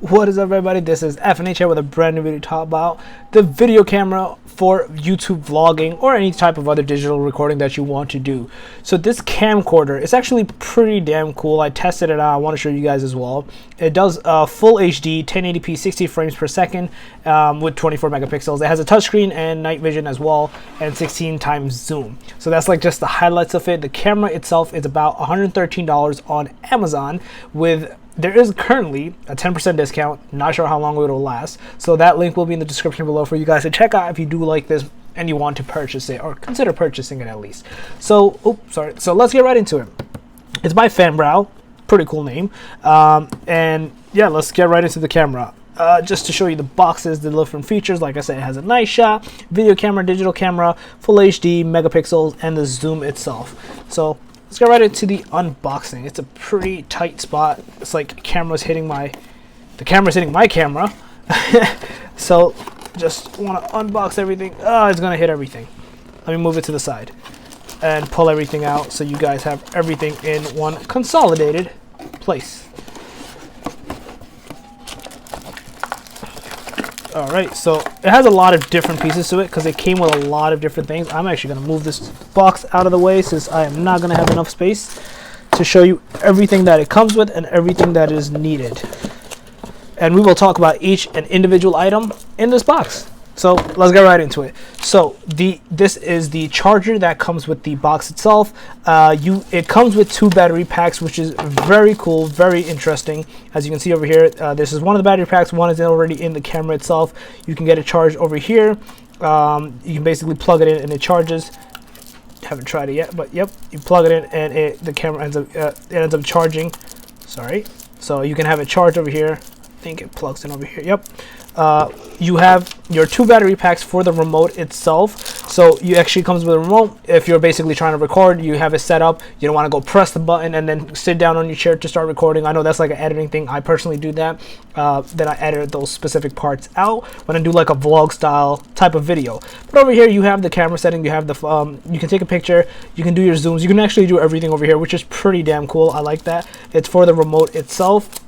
What is up, everybody? This is FNH here with a brand new video to talk about the video camera for YouTube vlogging or any type of other digital recording that you want to do. So this camcorder is actually pretty damn cool. I tested it out. I want to show you guys as well. It does full HD 1080p 60 frames per second with 24 megapixels. It has a touchscreen and night vision as well, and 16 times zoom. So that's like just the highlights of it. The camera itself is about $113 on Amazon. There is currently a 10% discount. Not sure how long it will last. So that link will be in the description below for you guys to check out if you do like this and you want to purchase it, or consider purchasing it at least. So, So let's get right into it. It's by FamBrow. Pretty cool name. And yeah, let's get right into the camera. Just to show you the boxes, the different features. Like I said, it has a nice shot, video camera, digital camera, full HD, megapixels, and the zoom itself. So let's get right into the unboxing. It's a pretty tight spot. It's like the camera's hitting my camera. So just want to unbox everything. Oh, it's gonna hit everything. Let me move it to the side and pull everything out so you guys have everything in one consolidated place. All right, so it has a lot of different pieces to it because it came with a lot of different things. I'm actually going to move this box out of the way since I am not going to have enough space to show you everything that it comes with and everything that is needed. And we will talk about each and individual item in this box. So let's get right into it. So this is the charger that comes with the box itself. It comes with 2 battery packs, which is very cool, very interesting. As you can see over here, this is one of the battery packs. One is already in the camera itself. You can get it charged over here. You can basically plug it in and it charges. Haven't tried it yet, but yep, you plug it in and the camera ends up charging. Sorry. So you can have it charged over here. I think it plugs in over here. Yep. You have your 2 battery packs for the remote itself. So you actually comes with a remote. If you're basically trying to record, you have it set up. You don't want to go press the button and then sit down on your chair to start recording. I know that's like an editing thing. I personally do that. Then I edit those specific parts out when I do like a vlog style type of video. But over here you have the camera setting. You have the you can take a picture. You can do your zooms. You can actually do everything over here, which is pretty damn cool. I like that. It's for the remote itself.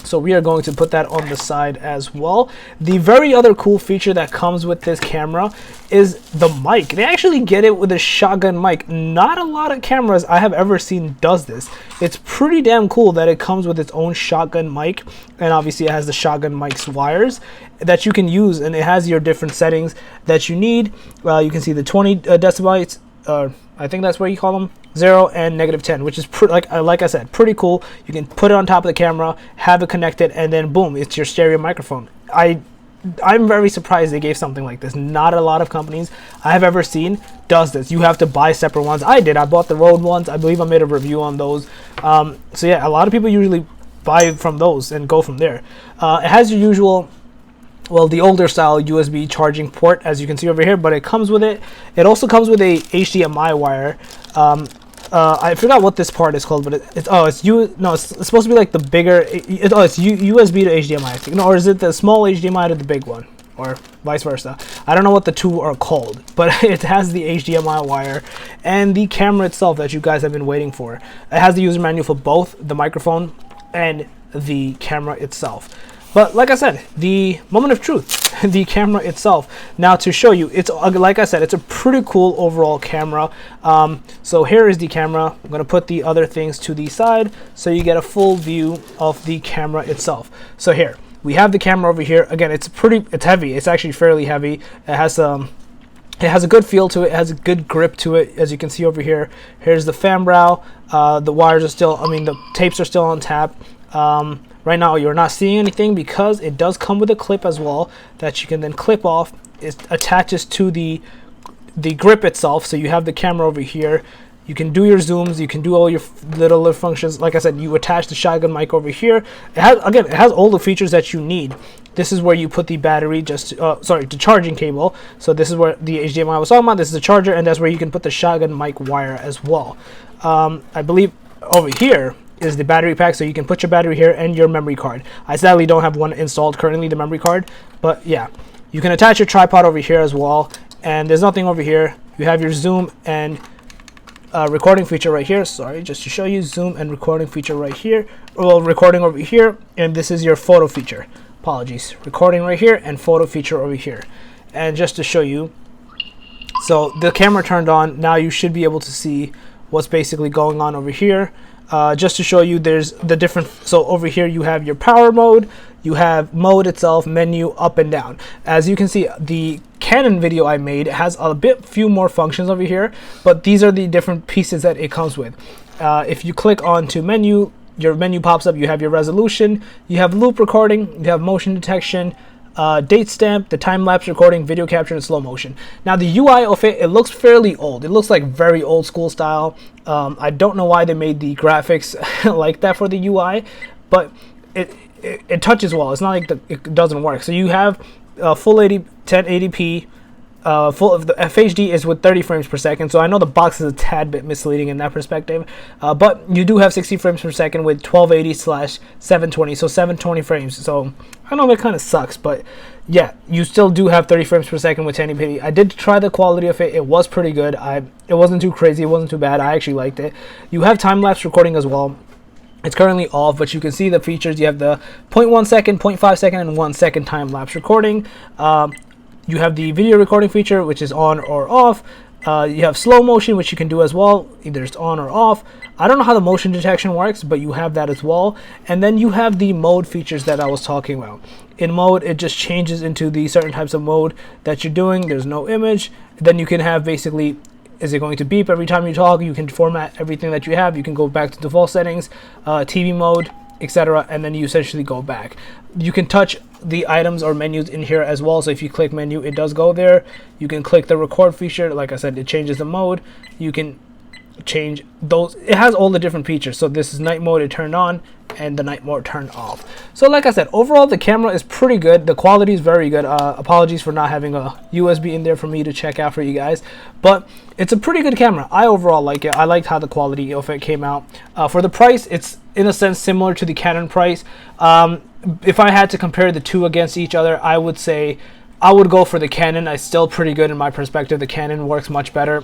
So we are going to put that on the side as well. The very other cool feature that comes with this camera is the mic. They actually get it with a shotgun mic. Not a lot of cameras I have ever seen does this. It's pretty damn cool that it comes with its own shotgun mic, and obviously it has the shotgun mic's wires that you can use, and it has your different settings that you need. You can see the 20 decibels. I think that's what you call them, 0 and -10, which is like I said, pretty cool. You can put it on top of the camera, have it connected, and then boom, it's your stereo microphone. I'm very surprised they gave something like this. Not a lot of companies I have ever seen does this. You have to buy separate ones. I bought the Rode ones. I believe I made a review on those. So yeah, a lot of people usually buy from those and go from there. It has your usual, well, the older style USB charging port, as you can see over here, but it comes with it. It also comes with a HDMI wire. I forgot what this part is called, but it's supposed to be like the bigger. It's USB to HDMI, I think. No, or is it the small HDMI to the big one, or vice versa? I don't know what the two are called, but it has the HDMI wire and the camera itself that you guys have been waiting for. It has the user manual for both the microphone and the camera itself. But like I said, the moment of truth, the camera itself. Now to show you, it's like I said, it's a pretty cool overall camera. So here is the camera. I'm gonna put the other things to the side so you get a full view of the camera itself. So here we have the camera over here. Again, it's heavy. It's actually fairly heavy. It has a good feel to it. It has a good grip to it, as you can see over here. Here's the FamBrow. The wires are still, the tapes are still on tap. Right now you're not seeing anything because it does come with a clip as well that you can then clip off. It attaches to the grip itself, so you have the camera over here. You can do your zooms, you can do all your little functions. Like I said, you attach the shotgun mic over here. It has all the features that you need. This is where you put the battery, the charging cable. So this is where the HDMI I was talking about. This is the charger, and that's where you can put the shotgun mic wire as well. I believe over here is the battery pack, so you can put your battery here and your memory card. I sadly don't have one installed currently, the memory card, but yeah, you can attach your tripod over here as well. And there's nothing over here. You have your zoom and recording feature right here. Sorry, just to show you, zoom and recording feature right here. Well, recording over here, and this is your photo feature. Apologies, recording right here and photo feature over here. And just to show you, so the camera turned on. Now you should be able to see what's basically going on over here. Just to show you, there's the different, so over here you have your power mode, you have mode itself, menu, up and down. As you can see, the Canon video I made has a few more functions over here, but these are the different pieces that it comes with. If you click onto menu, your menu pops up. You have your resolution, you have loop recording, you have motion detection, date stamp, the time-lapse recording, video capture, and slow motion. Now the UI of it looks fairly old. It looks like very old school style. I don't know why they made the graphics like that for the UI, but it touches well. It's not like it doesn't work. So you have full 1080p. Full of the FHD is with 30 frames per second, so I know the box is a tad bit misleading in that perspective, but you do have 60 frames per second with 1280/720, so 720 frames. So I know that kind of sucks, but yeah, you still do have 30 frames per second with 1080p. I did try the quality of it. It was pretty good. It wasn't too crazy. It wasn't too bad. I actually liked it. You have time-lapse recording as well. It's currently off, but you can see the features. You have the 0.1 second, 0.5 second, and 1 second time-lapse recording. You have the video recording feature, which is on or off. You have slow motion, which you can do as well. Either it's on or off. I don't know how the motion detection works, but you have that as well. And then you have the mode features that I was talking about. In mode, it just changes into the certain types of mode that you're doing. There's no image. Then you can have basically, is it going to beep every time you talk? You can format everything that you have. You can go back to default settings, TV mode, etc., and then you essentially go back. You can touch the items or menus in here as well, so if you click menu, it does go there. You can click the record feature. Like I said, it changes the mode. You can change those. It has all the different features. So this is night mode, it turned on, and the night mode turned off. So like I said, overall the camera is pretty good. The quality is very good. Apologies for not having a USB in there for me to check out for you guys, but it's a pretty good camera. I overall like it. I liked how the quality of it came out. For the price, it's in a sense similar to the Canon price. If I had to compare the two against each other, I would say I would go for the Canon. It's still pretty good in my perspective. The Canon works much better.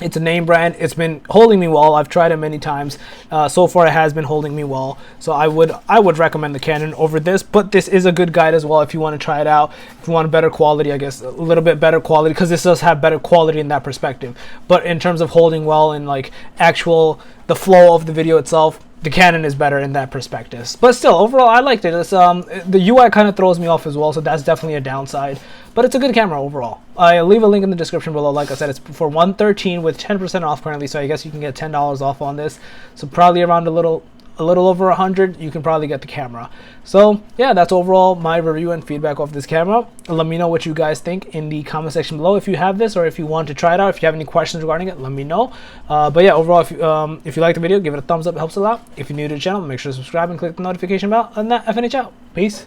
It's a name brand. It's been holding me well. I've tried it many times. So far, it has been holding me well. So I would recommend the Canon over this. But this is a good guide as well if you want to try it out. If you want better quality, I guess a little bit better quality, because this does have better quality in that perspective. But in terms of holding well and like the flow of the video itself, the Canon is better in that perspective. But still, overall, I liked it. It's, the UI kind of throws me off as well, so that's definitely a downside. But it's a good camera overall. I'll leave a link in the description below. Like I said, it's for $113 with 10% off currently, so I guess you can get $10 off on this. So probably around a little over 100, you can probably get the camera. So yeah, that's overall my review and feedback of this camera. Let me know what you guys think in the comment section below if you have this, or if you want to try it out. If you have any questions regarding it, let me know. But yeah, overall, if you like the video, give it a thumbs up. It helps a lot. If you're new to the channel, make sure to subscribe and click the notification bell. And that, I finish out. Peace.